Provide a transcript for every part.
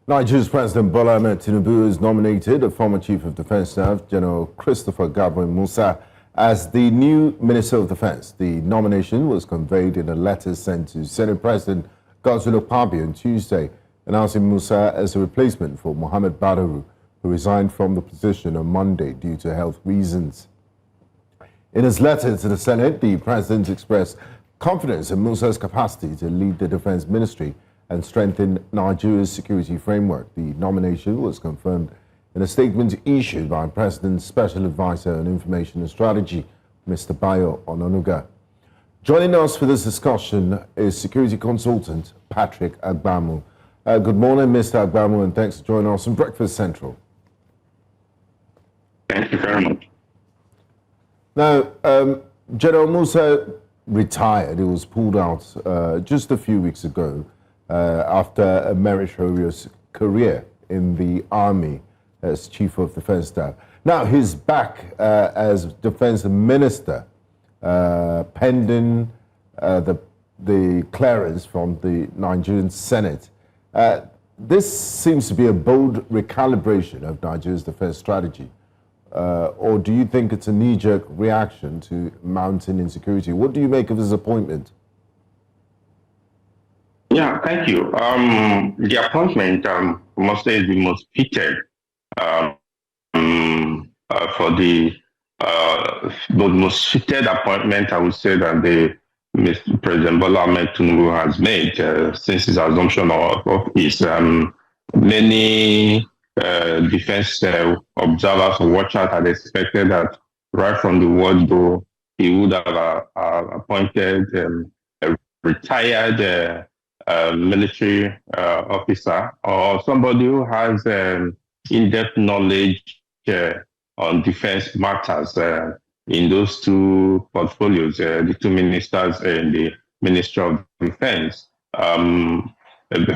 Nigeria's President Bola Tinubu has nominated a former Chief of Defence Staff, General Christopher Musa, as the new Minister of Defence. The nomination was conveyed in a letter sent to Senate President Godswill on Tuesday, announcing Musa as a replacement for Mohammed Badaru, who resigned from the position on Monday due to health reasons. In his letter to the Senate, the President expressed confidence in Musa's capacity to lead the Defence Ministry and strengthen Nigeria's security framework. The nomination was confirmed in a statement issued by President's Special Advisor on Information and Strategy, Mr. Bayo Ononuga. Joining us for this discussion is security consultant Patrick Agbamu. Good morning, Mr. Agbamu, and thanks for joining us on Breakfast Central. Thank you very much. Now, General Musa retired. He was pulled out just a few weeks ago after a meritorious career in the Army as Chief of Defence Staff. Now he's back as Defence Minister, pending the clearance from the Nigerian Senate. This seems to be a bold recalibration of Nigeria's defence strategy. Or do you think it's a knee-jerk reaction to mounting insecurity? What do you make of his appointment? Yeah, thank you. The appointment, I must say, is the most fitted for the most fitted appointment, I would say, that the Mr. President Bola Tinubu has made since his assumption of office. Many defense observers or watchers had expected that right from the word go, he would have appointed a retired military officer or somebody who has in-depth knowledge on defense matters in those two portfolios, the two ministers in the Ministry of Defense. In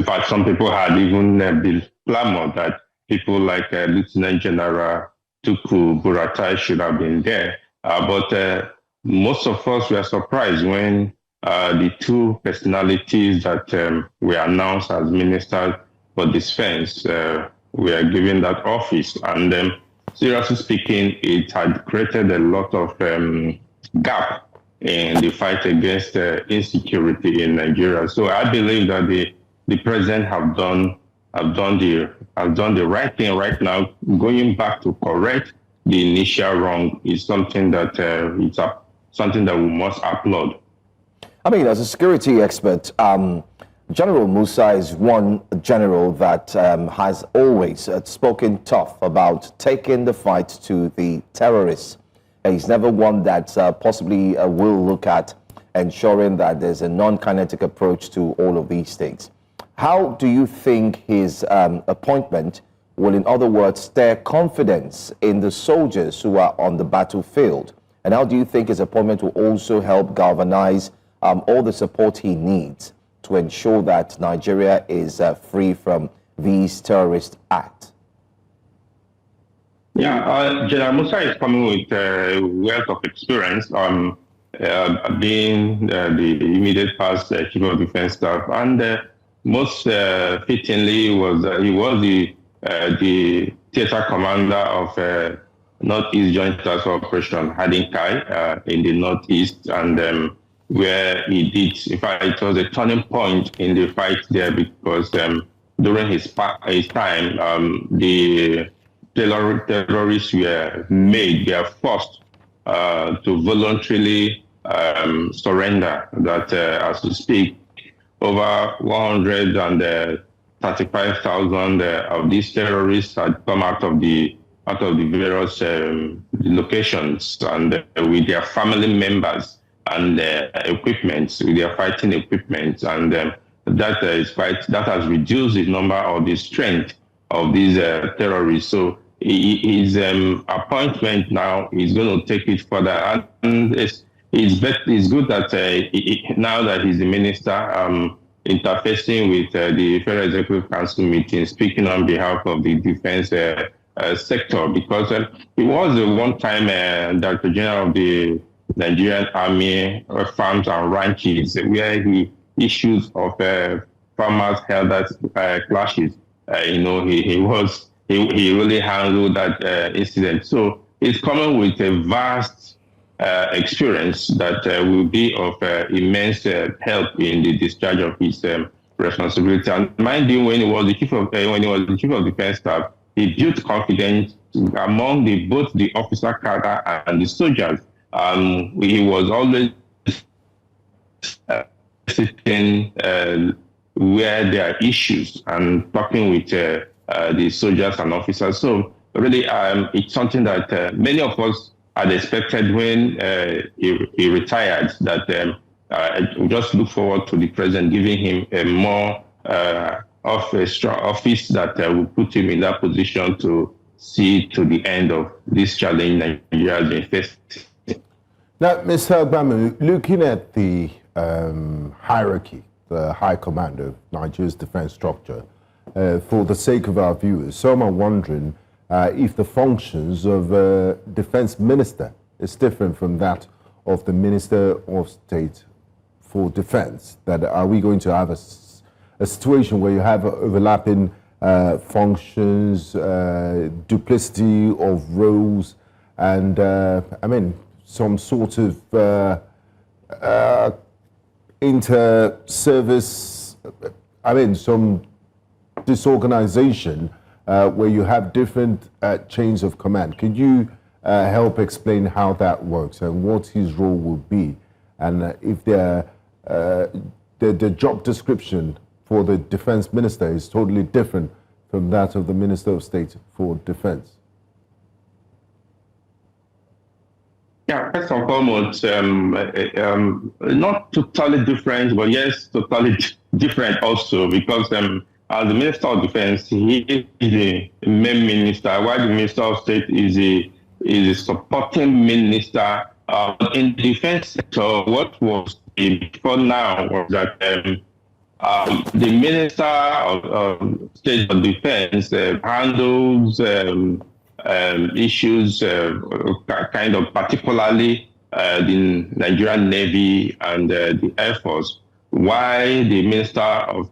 fact, some people had even been clamored that people like Lieutenant General Tuku Buratai should have been there. But most of us were surprised when the two personalities that were announced as ministers for defense were given that office. And seriously speaking, it had created a lot of gap in the fight against insecurity in Nigeria. So I believe that the president have done the right thing right now. Going back to correct the initial wrong is something that something that we must applaud. I mean, as a security expert, General Musa is one general that has always spoken tough about taking the fight to the terrorists. And he's never one that possibly will look at ensuring that there's a non-kinetic approach to all of these things. How do you think his appointment will, in other words, stir confidence in the soldiers who are on the battlefield? And how do you think his appointment will also help galvanize all the support he needs to ensure that Nigeria is free from these terrorist acts? Yeah, General Musa is coming with a wealth of experience being the immediate past Chief of Defence Staff, and most fittingly he was the theatre commander of Northeast Joint Task Operation Hadinkai in the Northeast, and where he did, in fact, it was a turning point in the fight there because during his time, the terrorists were forced to voluntarily surrender. That, as we speak, over 135,000 of these terrorists had come out of the various locations, and with their family members and equipment, with their fighting equipment, and that has reduced the number of the strength of these terrorists. So his appointment now is going to take it further, and it's good that now that he's the minister, interfacing with the Federal Executive Council meeting, speaking on behalf of the defense sector, because he was the one-time Director General of the Nigerian Army Farms and Ranches, where he issues of farmers held clashes he really handled that incident. So it's coming with a vast experience that will be of immense help in the discharge of his responsibility. And mind you, when he was the chief of defense staff, he built confidence among both the officer cadre and the soldiers. He was always sitting where there are issues and talking with the soldiers and officers. So really, it's something that many of us had expected when he retired, that we just look forward to the president giving him a more of a strong office that will put him in that position to see to the end of this challenge Nigeria has been facing. Now, Mr. Agbamu, looking at the hierarchy, the high command of Nigeria's defense structure, for the sake of our viewers, some are wondering if the functions of a defense minister is different from that of the Minister of State for Defense. That are we going to have a situation where you have overlapping functions, duplicity of roles, and some sort of inter-service, some disorganization where you have different chains of command. Could you help explain how that works and what his role will be, and if the job description for the defense minister is totally different from that of the Minister of State for Defense? Yeah, first and foremost, not totally different, but yes, totally different also, because as the Minister of Defense, he is the main minister, while the Minister of State is a supporting minister. In the defense sector, what was before now was that the Minister of State of Defense handles issues kind of particularly the Nigerian Navy and the Air Force, while the Minister of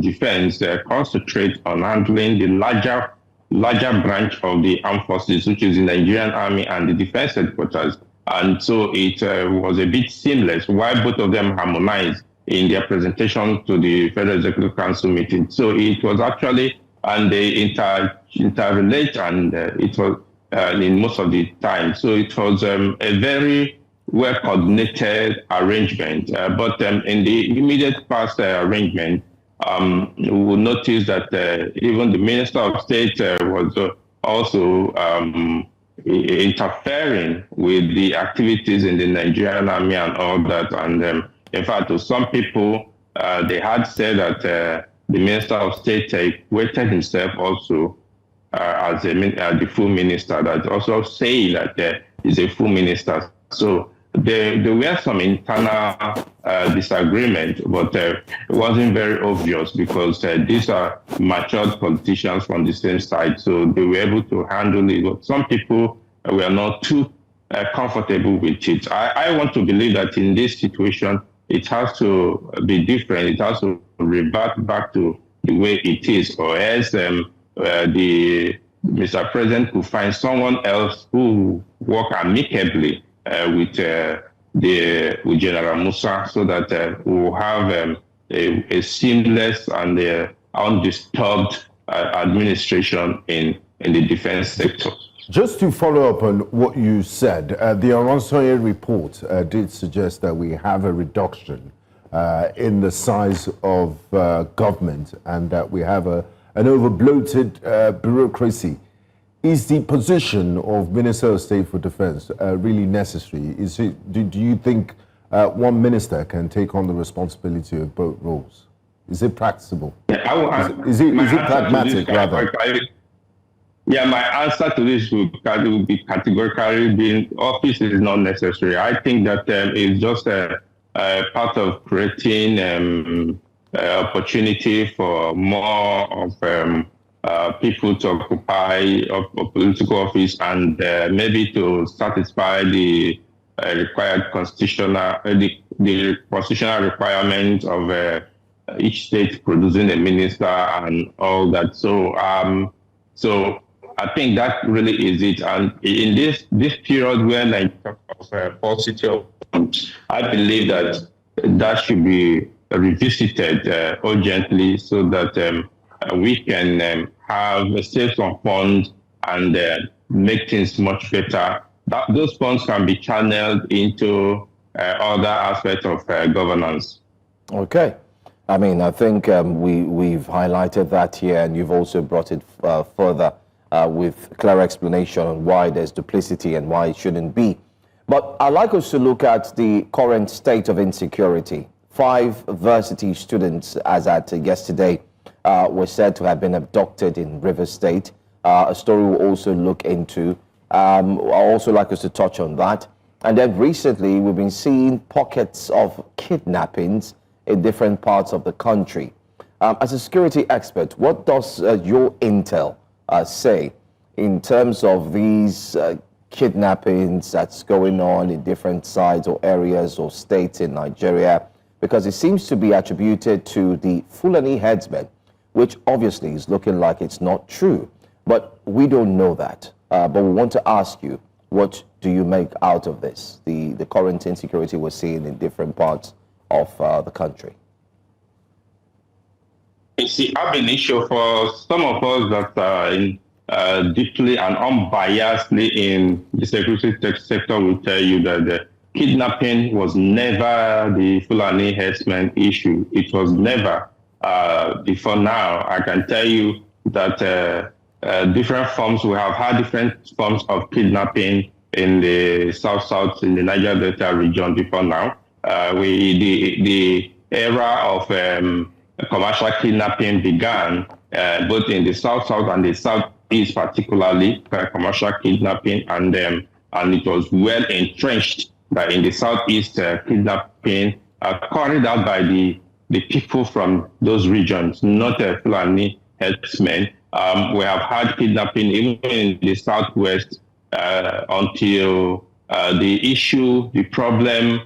Defense concentrates on handling the larger branch of the armed forces, which is the Nigerian Army and the Defense Headquarters. And so it was a bit seamless, while both of them harmonized in their presentation to the Federal Executive Council meeting. So it was actually, and they interrelate, and it was in most of the time. So it was a very well-coordinated arrangement. But in the immediate past arrangement, we will notice that even the Minister of State was also interfering with the activities in the Nigerian Army and all that. And in fact, to some people, they had said that the Minister of State equated himself also as the full minister, that also saying that he's a full minister. So there were some internal disagreement, but it wasn't very obvious because these are matured politicians from the same side, so they were able to handle it. But some people were not too comfortable with it. I want to believe that in this situation, it has to be different. It has to revert back to the way it is, or else the Mr. President could find someone else who work amicably with General Musa, so that we will have a seamless and undisturbed administration in the defense sector. Just to follow up on what you said, the Oronsoye report did suggest that we have a reduction in the size of government and that we have an over-bloated bureaucracy. Is the position of Minister of State for Defense really necessary? Do you think one minister can take on the responsility of both roles? Is it practicable? Is it pragmatic, rather? Yeah, my answer to this would be categorically being office is not necessary. I think that it's just a part of creating opportunity for more of people to occupy a political office and maybe to satisfy the required constitutional requirement of each state producing a minister and all that. So I think that really is it. And in this period where Nigeria of paucity of funds, I believe that should be revisited urgently so that we can have a save some funds and make things much better. Those funds can be channeled into other aspects of governance. Okay. I mean, I think we've highlighted that here, and you've also brought it further with clear explanation on why there's duplicity and why it shouldn't be. But I'd like us to look at the current state of insecurity. 5 varsity students, as at yesterday, were said to have been abducted in Rivers State. A story we'll also look into. I'd also like us to touch on that. And then recently, we've been seeing pockets of kidnappings in different parts of the country. As a security expert, what does your intel say in terms of these kidnappings that's going on in different sides or areas or states in Nigeria? Because it seems to be attributed to the Fulani headsmen, which obviously is looking like it's not true. But we don't know that. But we want to ask you, what do you make out of this, the current insecurity we're seeing in different parts of the country? It's the urban issue for some of us that are deeply and unbiasedly in the security sector will tell you that the kidnapping was never the Fulani herdsmen issue. It was never. Before now, I can tell you that different forms, we have had different forms of kidnapping in the South, in the Niger Delta region before now. The era of commercial kidnapping began both in the South and the Southeast, particularly commercial kidnapping, and it was well entrenched that in the Southeast kidnapping carried out by the people from those regions, not Fulani herdsmen. We have had kidnapping even in the Southwest until the problem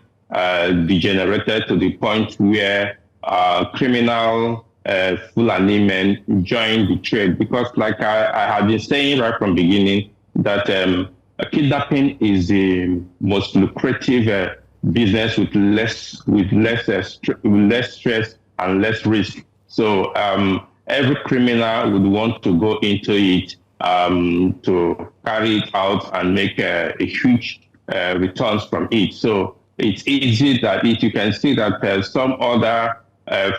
degenerated to the point where criminal Fulani men joined the trade. Because like I have been saying right from the beginning, that kidnapping is the most lucrative business with less stress and less risk. So every criminal would want to go into it to carry it out and make a huge returns from it. So it's easy that you can see that some other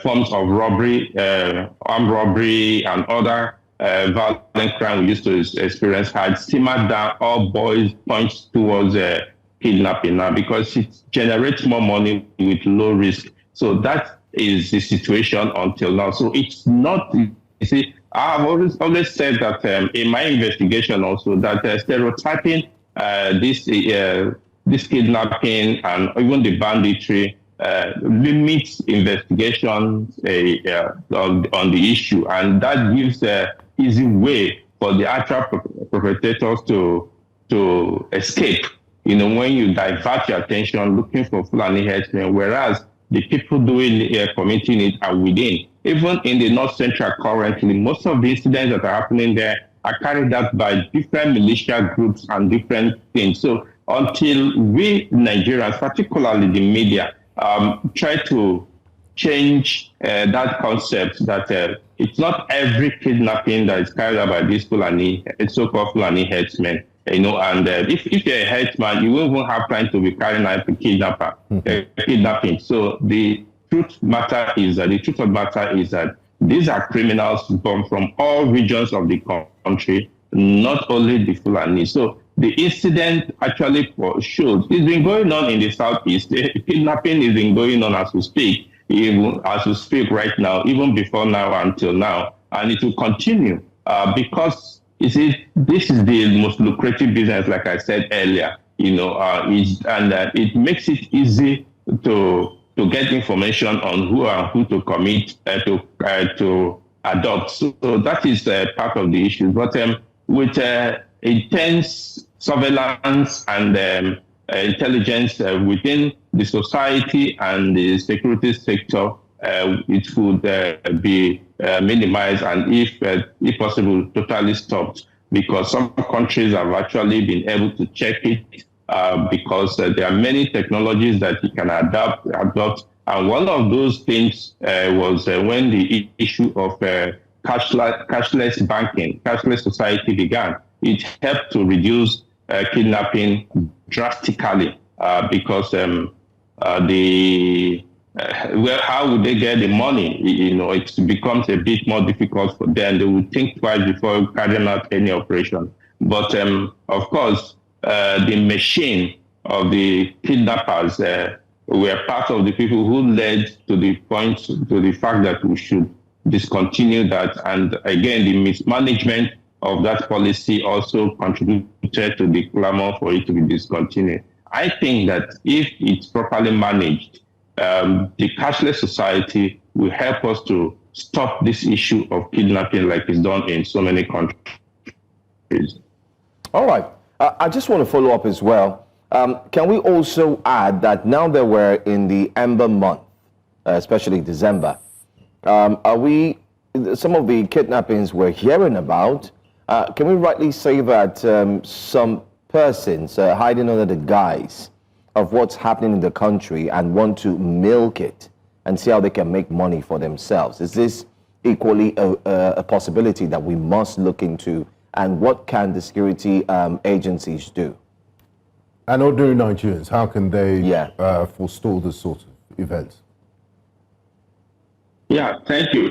forms of robbery, armed robbery, and other violent crime we used to experience had simmered down. All boys points towards kidnapping now because it generates more money with low risk. So that is the situation until now. So it's not, you see, I've always said that in my investigation also that stereotyping this kidnapping and even the banditry limits investigations on the issue, and that gives an easy way for the actual perpetrators to escape. You know, when you divert your attention looking for Fulani herdsmen, whereas the people committing it are within. Even in the North Central currently, most of the incidents that are happening there are carried out by different militia groups and different things. So until we Nigerians, particularly the media, try to change that concept that it's not every kidnapping that is carried out by these Fulani, so-called Fulani headsmen. You know, and if you're a headsman, you won't have time to be carrying out a kidnapping. So the truth of the matter is that these are criminals born from all regions of the country, not only the Fulani. So the incident actually shows it's been going on in the Southeast. The kidnapping has been going on as we speak, right now, even before now until now, and it will continue because. You see, this is the most lucrative business, like I said earlier. You know, it makes it easy to get information on who to commit to adopt. So that is part of the issue. But with intense surveillance and intelligence within the society and the security sector, it could be minimized and, if possible, totally stopped. Because some countries have actually been able to check it because there are many technologies that you can adopt. And one of those things was when the issue of cashless banking, cashless society began. It helped to reduce kidnapping drastically because how would they get the money? It becomes a bit more difficult for them. They would think twice before carrying out any operation. But of course, the machine of the kidnappers were part of the people who led to the fact that we should discontinue that. And again, the mismanagement of that policy also contributed to the clamor for it to be discontinued. I think that if it's properly managed, the cashless society will help us to stop this issue of kidnapping like it's done in so many countries. All right. I just want to follow up as well. Can we also add that now that we're in the Ember month, especially December, some of the kidnappings we're hearing about, can we rightly say that some persons hiding under the guise of what's happening in the country and want to milk it and see how they can make money for themselves? Is this equally a possibility that we must look into? And what can the security agencies do? And ordinary Nigerians, how can they forestall this sort of events? Yeah, thank you.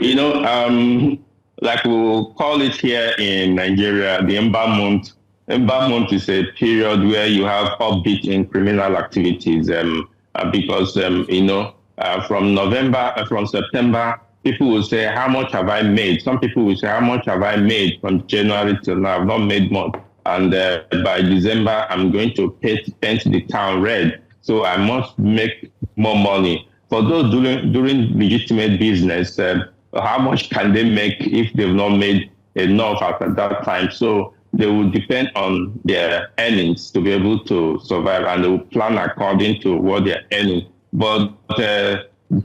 Like we'll call it here in Nigeria, the Ember month. Ember month is a period where you have upbeat in criminal activities because, from September, people will say, how much have I made? Some people will say, how much have I made from January till now? I've not made much. And by December, I'm going to paint the town red. So I must make more money. For those doing legitimate business, how much can they make if they've not made enough at that time? So they will depend on their earnings to be able to survive, and they will plan according to what they're earning. But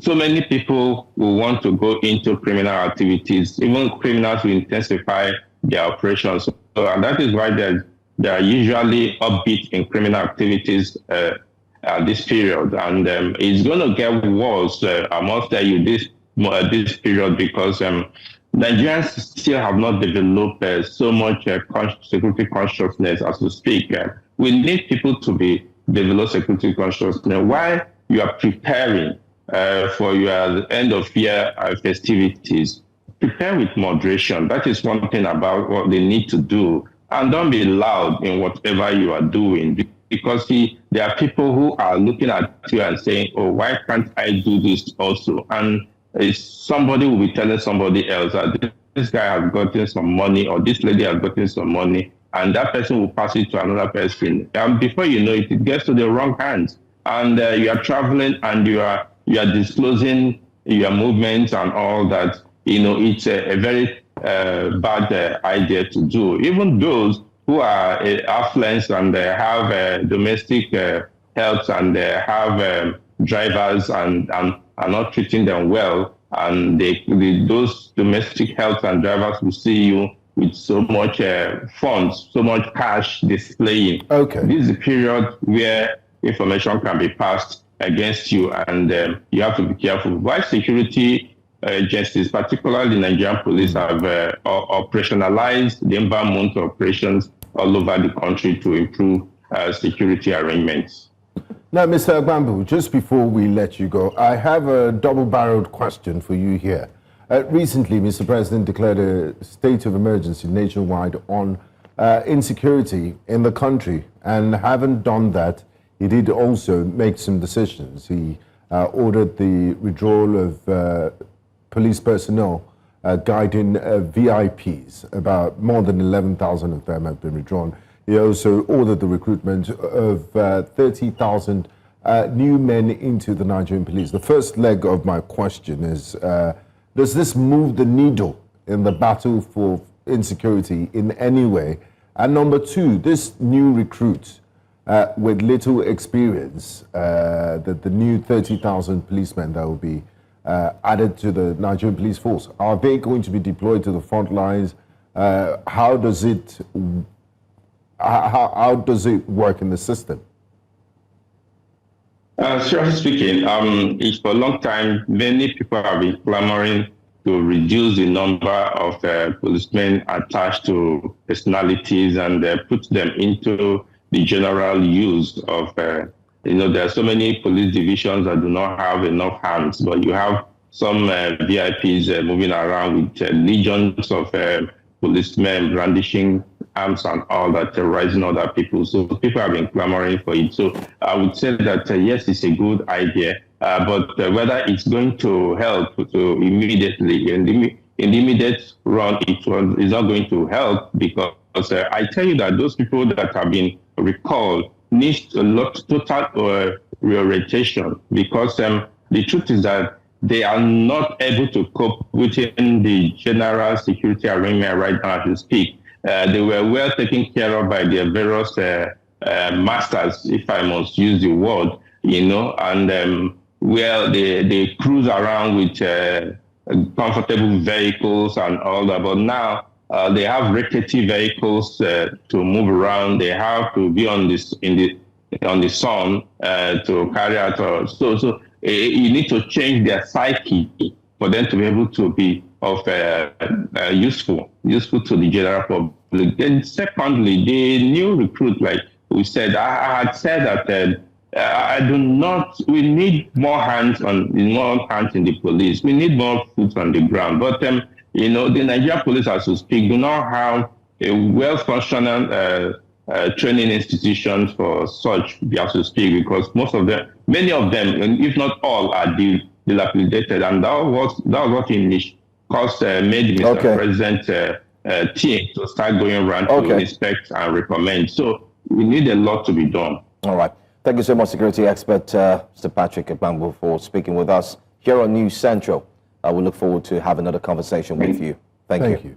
so many people will want to go into criminal activities. Even criminals will intensify their operations. So, and that is why they are usually upbeat in criminal activities at this period. And it's going to get worse, I must tell you, this period, because Nigerians still have not developed so much security consciousness as we speak. We need people to develop security consciousness while you are preparing for your end of year festivities. Prepare with moderation. That is one thing about what they need to do. And don't be loud in whatever you are doing, because there are people who are looking at you and saying, oh, why can't I do this also? And somebody will be telling somebody else that this guy has gotten some money, or this lady has gotten some money, and that person will pass it to another person. And before you know it, it gets to the wrong hands. And you are traveling and you are disclosing your movements and all that. It's a very bad idea to do. Even those who are affluent and they have domestic health and they have drivers and are not treating them well, and those domestic health and drivers will see you with so much funds, so much cash displaying. Okay. This is a period where information can be passed against you, and you have to be careful. Why security agencies, particularly the Nigerian police, have operationalized the Ember month operations all over the country to improve security arrangements. Now, Mr. Agbamu, just before we let you go, I have a double-barreled question for you here. Recently, Mr. President declared a state of emergency nationwide on insecurity in the country, and having done that, he did also make some decisions. He ordered the withdrawal of police personnel guiding VIPs. About more than 11,000 of them have been withdrawn. He also ordered the recruitment of 30,000 new men into the Nigerian police. The first leg of my question is, does this move the needle in the battle for insecurity in any way? And number two, this new recruit with little experience, the new 30,000 policemen that will be added to the Nigerian police force? Are they going to be deployed to the front lines? How does it work in the system? Seriously speaking, it's for a long time, many people have been clamoring to reduce the number of policemen attached to personalities and put them into the general use of, there are so many police divisions that do not have enough hands, but you have some VIPs moving around with legions of policemen brandishing arms and all that, terrorizing other people. So people have been clamoring for it. So I would say that, yes, it's a good idea, but whether it's going to help to immediately, in the immediate run, it's not going to help because I tell you that those people that have been recalled need a lot total reorientation because the truth is that they are not able to cope within the general security arrangement right now as we speak. They were well taken care of by their various masters, if I must use the word, and they cruise around with comfortable vehicles and all that. But now they have rickety vehicles to move around. They have to be on the sun to carry out. So you need to change their psyche for them to be able to be of useful to the general public. And secondly, the new recruit, like we said, I had said that we need more hands in the police. We need more foot on the ground. But the Nigerian police, as we speak, do not have a well-functioning training institutions for such, as we speak, because many of them, if not all, are dilapidated, and that was what made Mr. President team to start going around to inspect and recommend. So we need a lot to be done. All right. Thank you so much, security expert Mr. Patrick Agbamu, for speaking with us here on News Central. We look forward to having another conversation with you. Thank you.